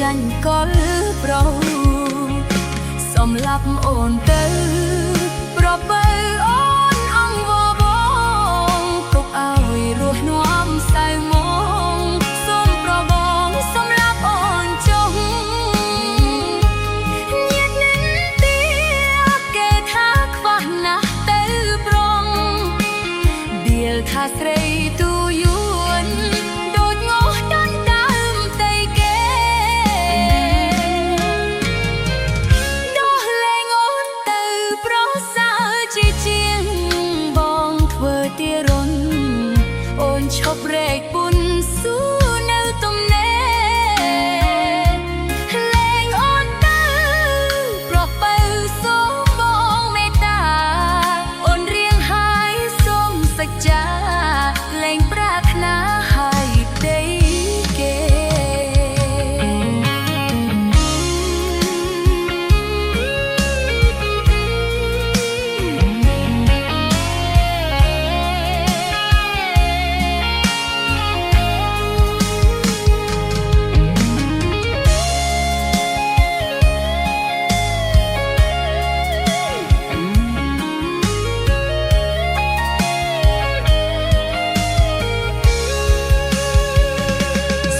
ចាញ់កលប្រោសំឡាប់អូនទៅប្របើអូនអង្គវបងទុកឲ្យរស់នាំសៅមកសូមប្របងសម្លាប់អូនចុះញាតនិនទាគេថាខ្វះណាស់ទៅប្រងដៀលថាស្រីទូយួនដូចងោះដាន់ដើមទៅគេដោះលែងអូនទៅប្រសើរជាជាងបងធ្វើទារុនអូនឈប់រែកពុនស៊ូនៅទំនេរលែងអូនទៅប្របើសូមបងមេត្តាអូនរៀងហើយសូមសច្ចាលែងប្រាថ្នាហើយដីគេ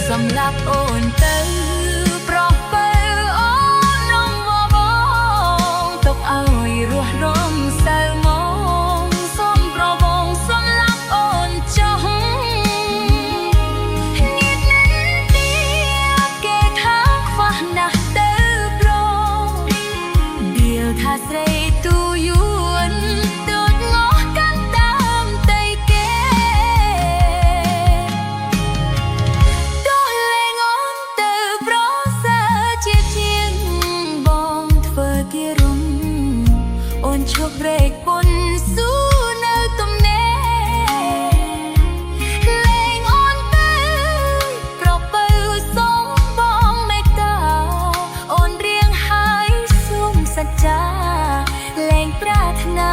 សម្លាប់អូនទៅប្របើអូនងបងទុកឲ្យរស់រំសៅមកសូមប្របងសម្លាប់អូនចុះញាតនិនទាគេថាខ្វះណាស់ទៅប្រងដៀលថាស្រីទូយួនដូចងោះកាន់តាមទៅគេអូនឈប់រែកពុនស៊ូនៅទំនេរលែងអូនទៅប្របើសូមបងមេត្តាអូនរៀងហើយសូមសច្ចាលែងប្រាថ្នា